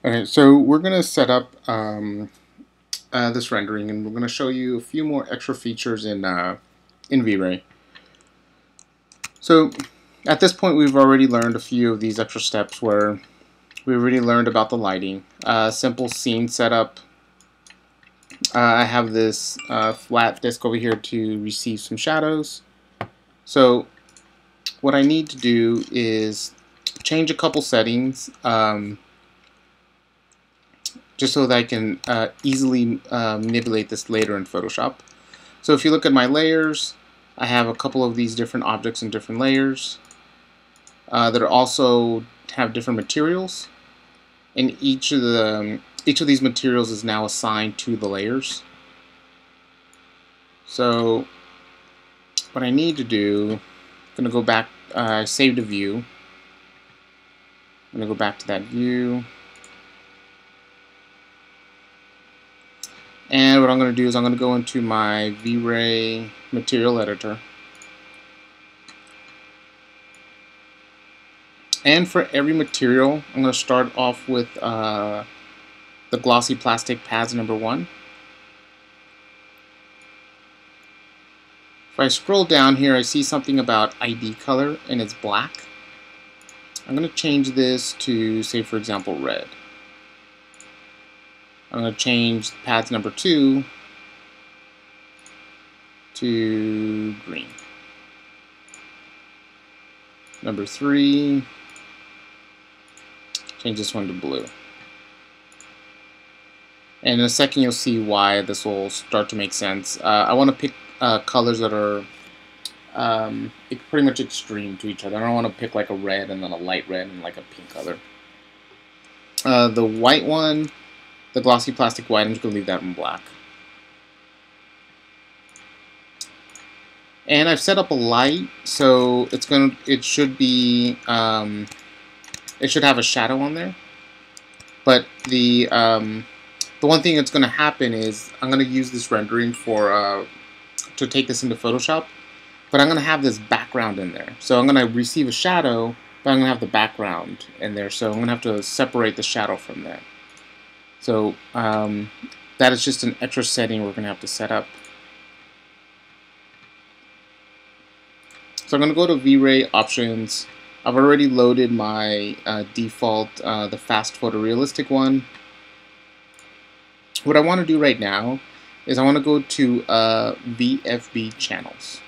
Okay, so we're going to set up this rendering, and we're going to show you a few more extra features in V-Ray. So at this point, we've already learned a few of these extra steps where we already learned about the lighting. Simple scene setup. I have this flat disk over here to receive some shadows. So what I need to do is change a couple settings. Just so that I can easily manipulate this later in Photoshop. So if you look at my layers, I have a couple of these different objects in different layers that are also have different materials, and each of these materials is now assigned to the layers. So what I need to do, I'm going to go back, I saved a view. I'm going to go back to that view. And what I'm going to do is I'm going to go into my V-Ray material editor. And for every material, I'm going to start off with the glossy plastic pads number 1. If I scroll down here, I see something about ID color, and it's black. I'm going to change this to, say, for example, red. I'm going to change pads number 2 to green. Number 3, change this one to blue. And in a second, you'll see why this will start to make sense. I want to pick colors that are pretty much extreme to each other. I don't want to pick like a red and then a light red and like a pink color. The white one, the glossy plastic white, I'm just going to leave that in black. And I've set up a light, so it should be it should have a shadow on there. But the one thing that's going to happen is I'm going to use this rendering for to take this into Photoshop, but I'm going to have this background in there. So I'm going to receive a shadow, but I'm going to have the background in there. So I'm going to have to separate the shadow from that. So that is just an extra setting we're going to have to set up. So I'm going to go to V-Ray options. I've already loaded my default, the fast photorealistic one. What I want to do right now is I want to go to VFB channels.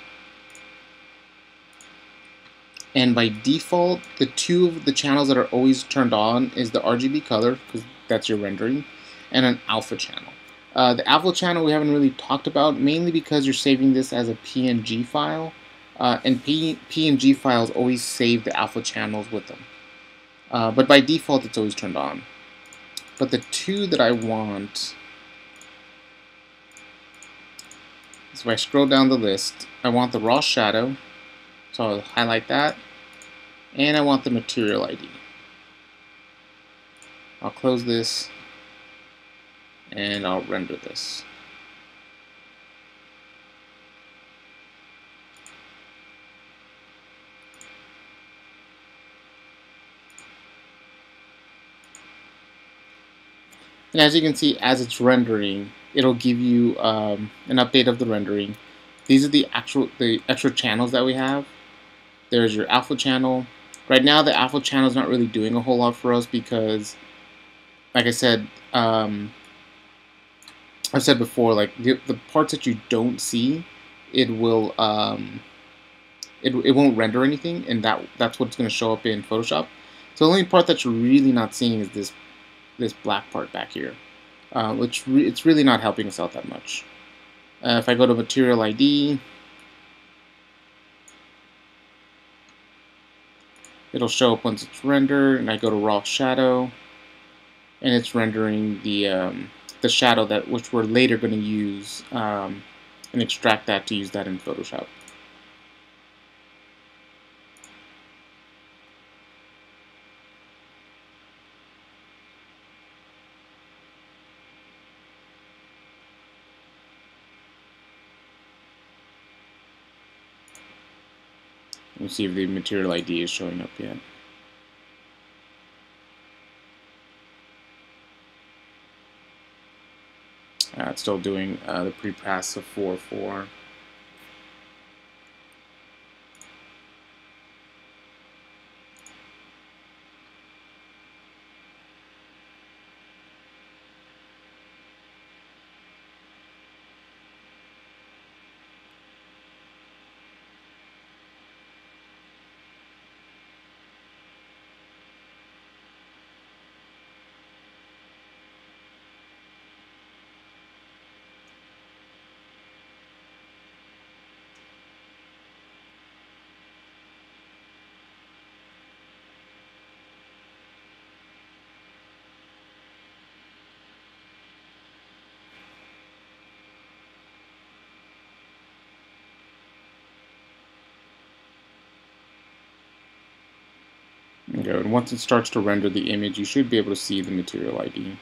And by default, the two of the channels that are always turned on is the RGB color, because that's your rendering, and an alpha channel. The alpha channel we haven't really talked about, mainly because you're saving this as a PNG file, and PNG files always save the alpha channels with them. But by default, it's always turned on. But the two that I want, so if I scroll down the list, I want the raw shadow, so I'll highlight that, and I want the material ID. I'll close this, and I'll render this. And as you can see, as it's rendering, it'll give you an update of the rendering. These are the extra channels that we have. There's your alpha channel. Right now, the alpha channel is not really doing a whole lot for us because, like I said, I've said before, like the parts that you don't see, it will it won't render anything, and that's what's going to show up in Photoshop. So the only part that you're really not seeing is this black part back here, which it's really not helping us out that much. If I go to Material ID, it'll show up once it's rendered, and I go to Raw Shadow, and it's rendering the shadow which we're later going to use and extract that to use that in Photoshop. We'll see if the material ID is showing up yet. It's still doing the pre-pass of 4:4. Okay, and once it starts to render the image, you should be able to see the material ID.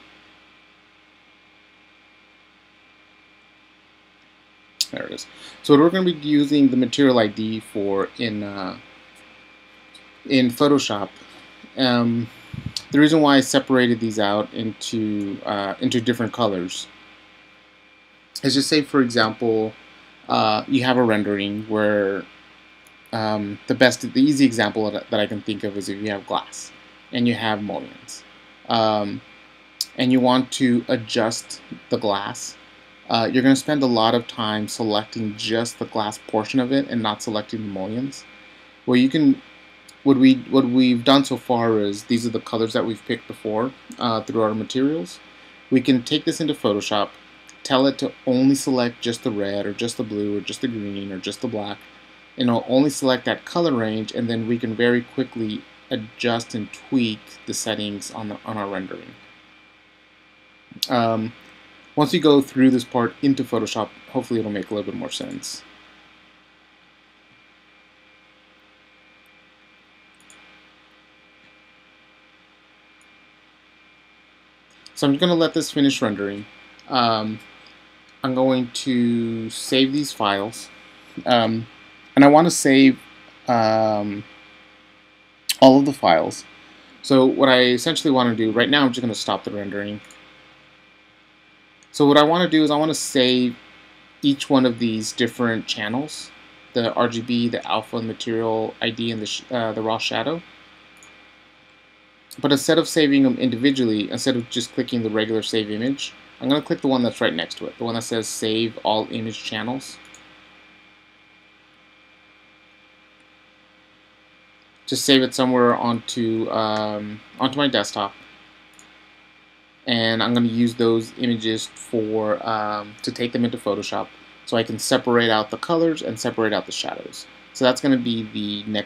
There it is. So what we're going to be using the material ID for in Photoshop. The reason why I separated these out into different colors is just say, for example, you have a rendering where the easy example that I can think of is if you have glass and you have mullions, and you want to adjust the glass. You're going to spend a lot of time selecting just the glass portion of it and not selecting the mullions. Well, you can. What we've done so far is these are the colors that we've picked before through our materials. We can take this into Photoshop, tell it to only select just the red or just the blue or just the green or just the black, and it'll only select that color range, and then we can very quickly adjust and tweak the settings on our rendering. Once we go through this part into Photoshop, hopefully it'll make a little bit more sense. So I'm going to let this finish rendering. I'm going to save these files. And I want to save all of the files. So what I essentially want to do, right now I'm just going to stop the rendering. So what I want to do is I want to save each one of these different channels, the RGB, the alpha, material ID, and the raw shadow. But instead of saving them individually, instead of just clicking the regular save image, I'm going to click the one that's right next to it, the one that says save all image channels. Just save it somewhere onto my desktop, and I'm going to use those images for to take them into Photoshop so I can separate out the colors and separate out the shadows. So that's going to be the next